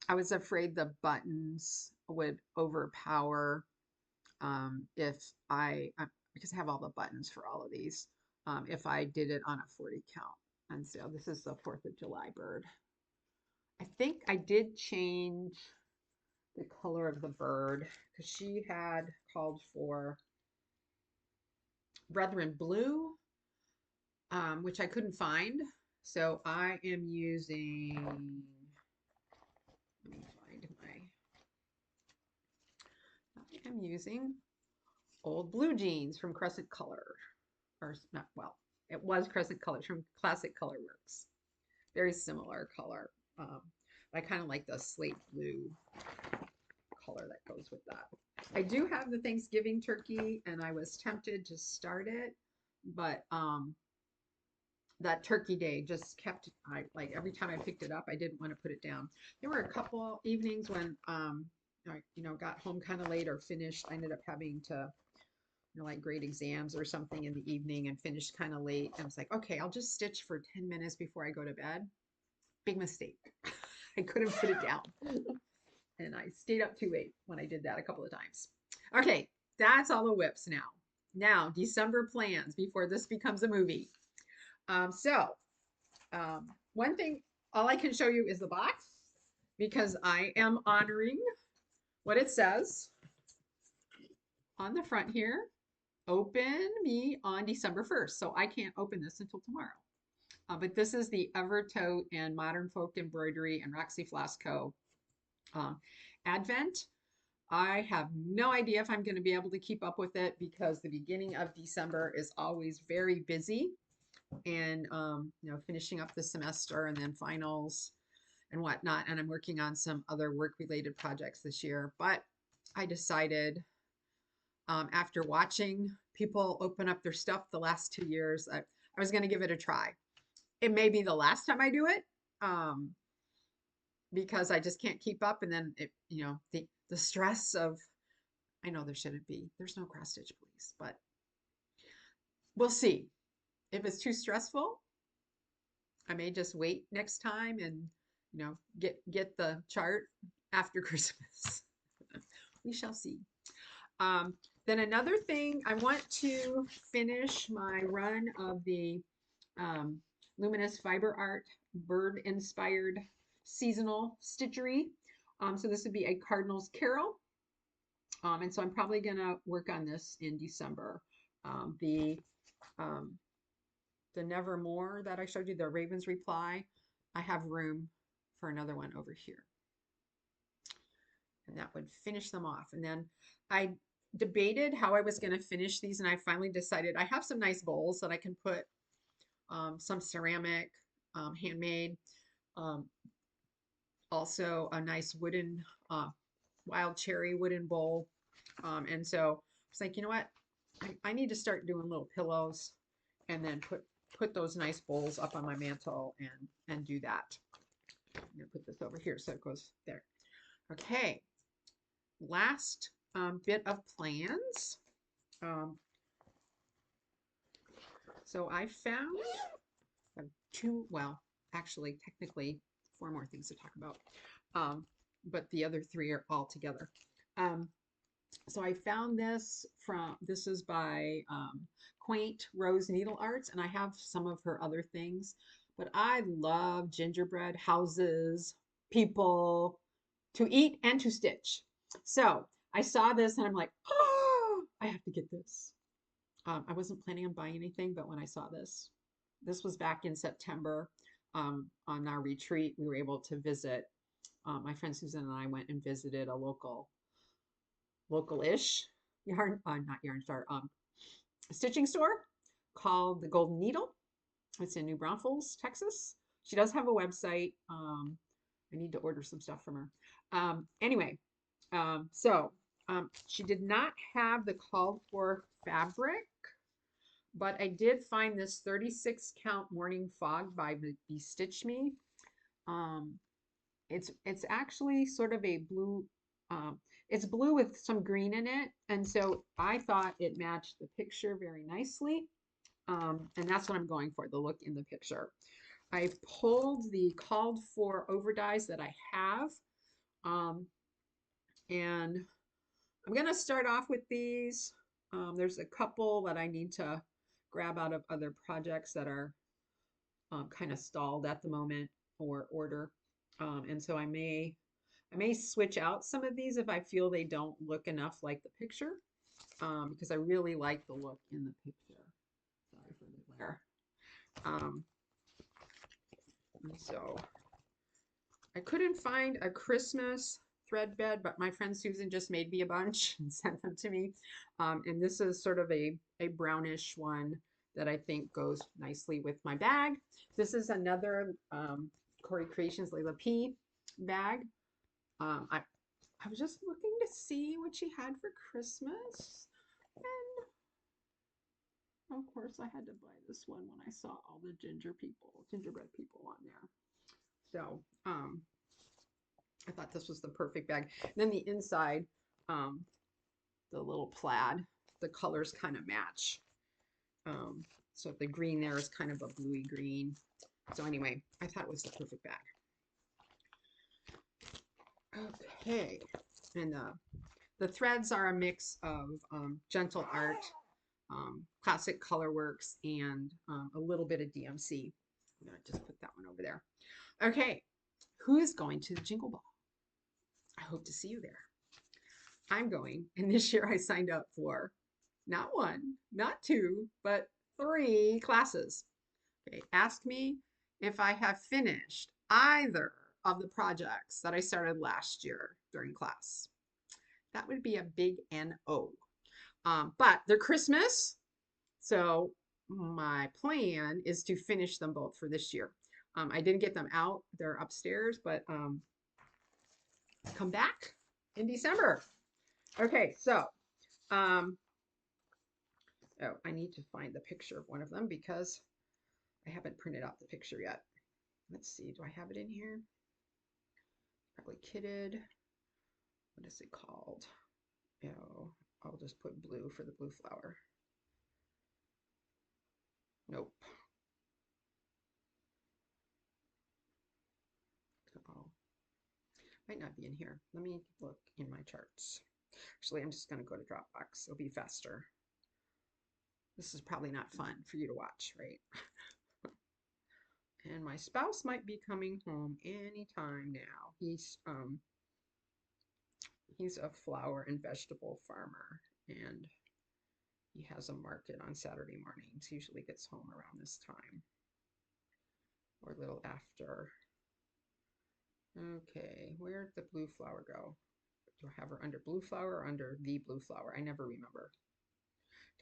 I was afraid the buttons would overpower if because I have all the buttons for all of these, if I did it on a 40 count. And so this is the 4th of July bird. I think I did change the color of the bird because she had called for Brethren Blue, which I couldn't find. So I am using, let me find I am using Old Blue Jeans from Crescent Color. Or not, well, it was Crescent Colors from Classic Color Works. Very similar color. I kind of like the slate blue color that goes with that. I do have the Thanksgiving turkey and I was tempted to start it, but that turkey day just kept, like every time I picked it up, I didn't want to put it down. There were a couple evenings when I, got home kind of late or finished. I ended up having to, like grade exams or something in the evening and finished kind of late. And I was like, okay, I'll just stitch for 10 minutes before I go to bed. Big mistake. I couldn't put it down. And I stayed up too late when I did that a couple of times. Okay, that's all the whips now. Now, December plans before this becomes a movie. One thing, all I can show you is the box because I am honoring what it says on the front here. Open me on December 1st. So I can't open this until tomorrow. But this is the Evertote and Modern Folk Embroidery and Roxy Floss Co. Advent. I have no idea if I'm going to be able to keep up with it because the beginning of December is always very busy and, finishing up the semester and then finals and whatnot. And I'm working on some other work-related projects this year. But I decided after watching people open up their stuff the last 2 years, I was going to give it a try. It may be the last time I do it because I just can't keep up. And then, the stress of, I know there shouldn't be, there's no cross stitch, please, but we'll see. If it's too stressful, I may just wait next time and, get the chart after Christmas. We shall see. Then another thing, I want to finish my run of the Luminous Fiber Art bird inspired seasonal stitchery. So this would be a Cardinal's Carol. And so I'm probably gonna work on this in December. The Nevermore that I showed you, the Raven's Reply, I have room for another one over here. And that would finish them off. And then I debated how I was going to finish these, and I finally decided I have some nice bowls that I can put some ceramic, handmade, also a nice wooden, wild cherry wooden bowl. And so I was like, you know what? I need to start doing little pillows and then put those nice bowls up on my mantle and do that. I'm going to put this over here so it goes there. Okay. Last bit of plans. So I found actually technically 4 more things to talk about, but the other 3 are all together. So I found this is by Quaint Rose Needle Arts, and I have some of her other things, but I love gingerbread houses, people to eat and to stitch. So I saw this and I'm like, oh, I have to get this. I wasn't planning on buying anything, but when I saw this was back in September on our retreat. We were able to visit, my friend Susan and I went and visited a local-ish yarn, not yarn store, stitching store called the Golden Needle. It's in New Braunfels, Texas. She does have a website. I need to order some stuff from her. Anyway, she did not have the called for fabric, but I did find this 36 count Morning Fog by Bestitch Me. Um, it's actually sort of a blue. It's blue with some green in it, and so I thought it matched the picture very nicely. And that's what I'm going for, the look in the picture. I've pulled the called for overdyes that I have. Um, and I'm going to start off with these. There's a couple that I need to grab out of other projects that are kind of stalled at the moment or order. And so I may switch out some of these if I feel they don't look enough like the picture, because I really like the look in the picture. Sorry for the glare. And so I couldn't find a Christmas thread bed, but my friend Susan just made me a bunch and sent them to me. And this is sort of a brownish one that I think goes nicely with my bag. This is another Corey Creations Layla P bag. I was just looking to see what she had for Christmas. And of course I had to buy this one when I saw all the gingerbread people on there. So I thought this was the perfect bag. And then the inside, the little plaid, the colors kind of match. So the green there is kind of a bluey green. So anyway, I thought it was the perfect bag. Okay, and the threads are a mix of Gentle Art, Classic Colorworks, and a little bit of DMC. I'm gonna just put that one over there. Okay, who is going to the Jingle Ball? I hope to see you there. I'm going, and this year I signed up for not one, not two, but 3 classes. Okay, ask me if I have finished either of the projects that I started last year during class. That would be a big NO. But they're Christmas, so my plan is to finish them both for this year. I didn't get them out, they're upstairs, but come back in December. Okay, so oh, I need to find the picture of one of them because I haven't printed out the picture yet. Let's see, do I have it in here? Probably kitted. What is it called? Oh, I'll just put blue for the blue flower. Nope. Oh, might not be in here. Let me look in my charts. Actually, I'm just going to go to Dropbox. It'll be faster. This is probably not fun for you to watch, right? And my spouse might be coming home anytime now. He's a flower and vegetable farmer, and he has a market on Saturday mornings. He usually gets home around this time or a little after. Okay, where'd the blue flower go? Do I have her under blue flower or under the blue flower? I never remember.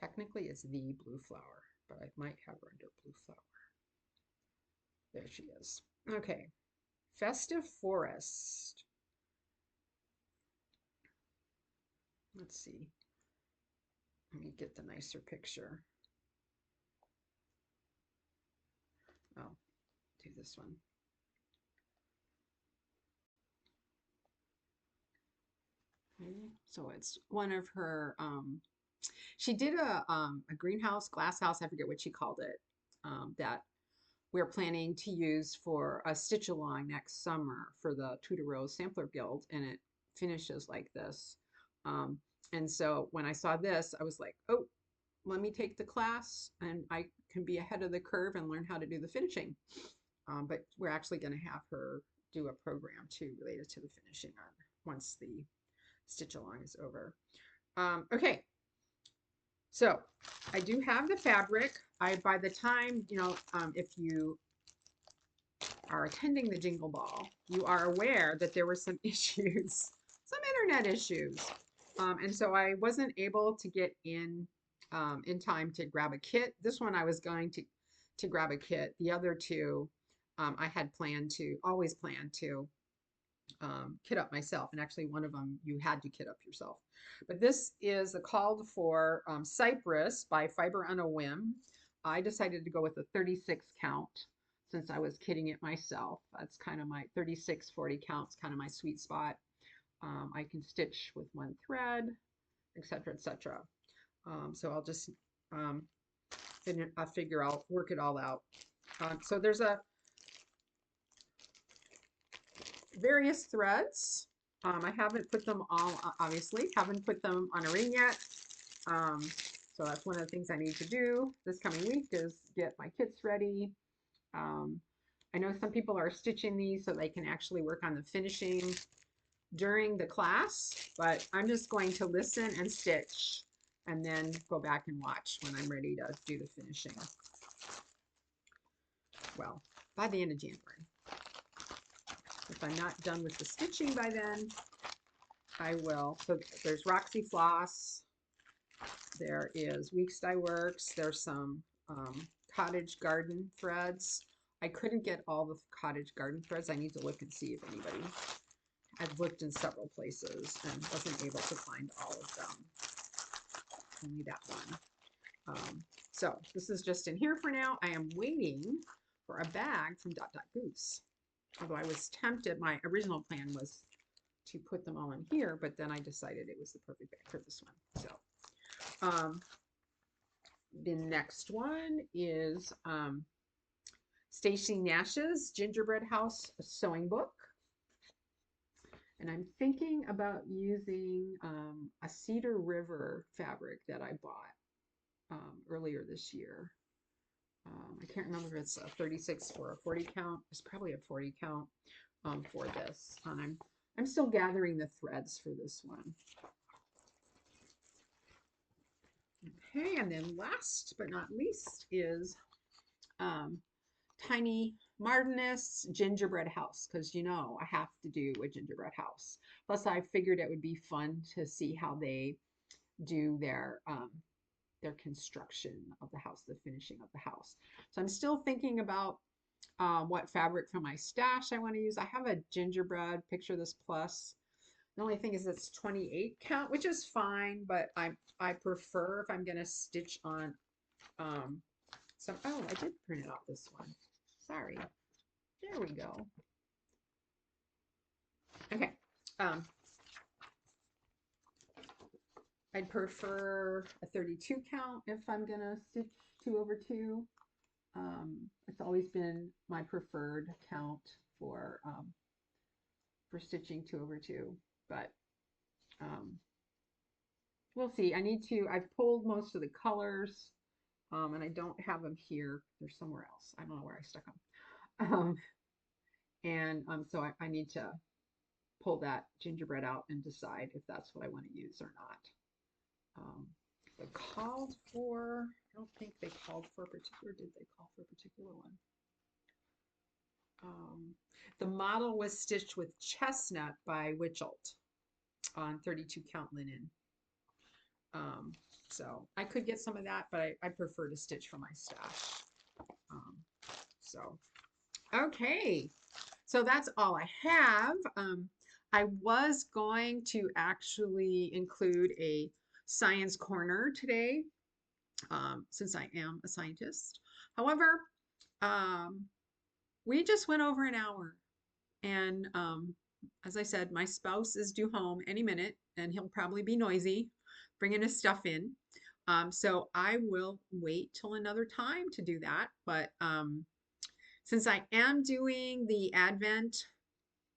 Technically, it's the blue flower, but I might have her under blue flower. There she is. Okay, Festive Forest. Let's see. Let me get the nicer picture. Oh, do this one. Okay, so it's one of her, she did a greenhouse, glass house, I forget what she called it, that we're planning to use for a stitch along next summer for the Tudor Rose Sampler Guild, and it finishes like this. And so when I saw this, I was like, oh, let me take the class and I can be ahead of the curve and learn how to do the finishing. But we're actually going to have her do a program too related to the finishing once the stitch along is over. Okay, so I do have the fabric. By the time, if you are attending the Jingle Ball, you are aware that there were some issues, some internet issues. And so I wasn't able to get in time to grab a kit. This one I was going to to grab a kit. The other two, I had always planned to kit up myself. And actually, one of them you had to kit up yourself. But this is a called for Cypress by Fiber on a Whim. I decided to go with a 36 count since I was kitting it myself. That's kind of my 36, 40 counts, kind of my sweet spot. I can stitch with one thread, etc., etc. So I'll just I'll work it all out. So there's various threads. I haven't put them all, obviously, haven't put them on a ring yet. So that's one of the things I need to do this coming week is get my kits ready. I know some people are stitching these so they can actually work on the finishing during the class, but I'm just going to listen and stitch and then go back and watch when I'm ready to do the finishing. Well, by the end of January. If I'm not done with the stitching by then, I will. So there's Roxy Floss. There is Weeks Dye Works. There's some cottage garden threads. I couldn't get all the cottage garden threads. I need to look and see if anybody. I've looked in several places and wasn't able to find all of them. Only that one. So this is just in here for now. I am waiting for a bag from Dot Dot Goose. Although I was tempted, my original plan was to put them all in here, but then I decided it was the perfect bag for this one. So the next one is Stacy Nash's Gingerbread House Sewing Book. And I'm thinking about using a Cedar River fabric that I bought earlier this year. I can't remember if it's a 36 or a 40 count. It's probably a 40 count for this. And I'm still gathering the threads for this one. Okay, and then last but not least is Tiny Martinus Gingerbread House, because you know I have to do a gingerbread house. Plus, I figured it would be fun to see how they do their construction of the house, the finishing of the house. So I'm still thinking about what fabric from my stash I want to use. I have a gingerbread Picture This Plus. The only thing is it's 28 count, which is fine, but I prefer if I'm going to stitch on some. Oh, I did print it out this one. Sorry. There we go. Okay. I'd prefer a 32 count if I'm gonna stitch 2/2. It's always been my preferred count for stitching 2/2, but we'll see. I've pulled most of the colors, and I don't have them here. They're somewhere else. I don't know where I stuck them. So I need to pull that gingerbread out and decide if that's what I want to use or not. The called for, I don't think they called for a particular, did they call for a particular one? The model was stitched with Chestnut by Witchelt on 32 count linen. So I could get some of that, but I prefer to stitch from my stash. Okay, so that's all I have. I was going to actually include a science corner today, since I am a scientist. However, we just went over an hour, and as I said, my spouse is due home any minute, and he'll probably be noisy, bringing his stuff in. So I will wait till another time to do that. But since I am doing the Advent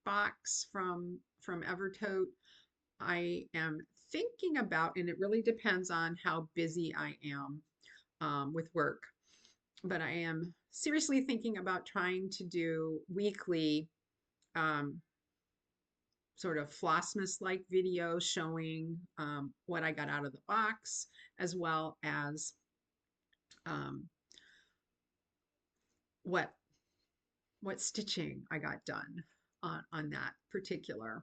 box from Evertote, I am thinking about, and it really depends on how busy I am with work, but I am seriously thinking about trying to do weekly sort of Flossmas-like videos showing what I got out of the box, as well as what stitching I got done on that particular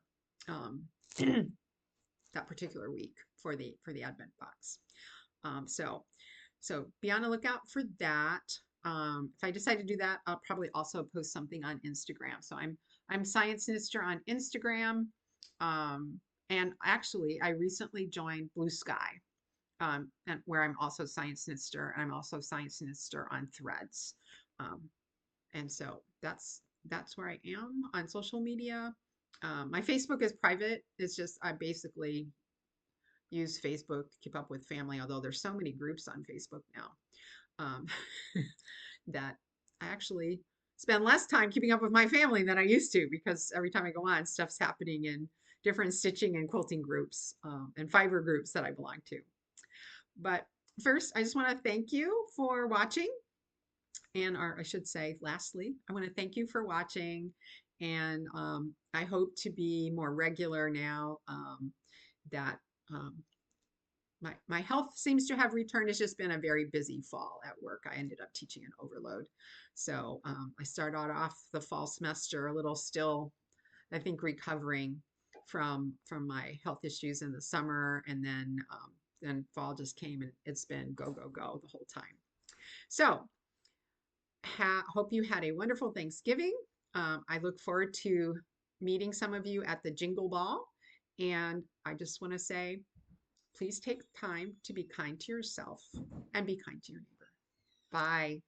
that particular week for the Advent box. So be on the lookout for that. If I decide to do that, I'll probably also post something on Instagram. So I'm Science Nister on Instagram. Um, and actually, I recently joined Blue Sky, and where I'm also Science Nister, and I'm also Science Nister on Threads. Um, and so that's where I am on social media. My Facebook is private. It's just I basically use Facebook to keep up with family, although there's so many groups on Facebook now, um, that I actually spend less time keeping up with my family than I used to, because every time I go on, stuff's happening in different stitching and quilting groups, and fiber groups that I belong to. But first, I just want to thank you for watching. Or I should say, lastly, I want to thank you for watching. And I hope to be more regular now, that um, my health seems to have returned. It's just been a very busy fall at work. I ended up teaching an overload. So I started off the fall semester a little still, I think, recovering from my health issues in the summer. And then fall just came and it's been go, go, go the whole time. So hope you had a wonderful Thanksgiving. I look forward to meeting some of you at the Jingle Ball. And I just want to say, please take time to be kind to yourself and be kind to your neighbor. Bye.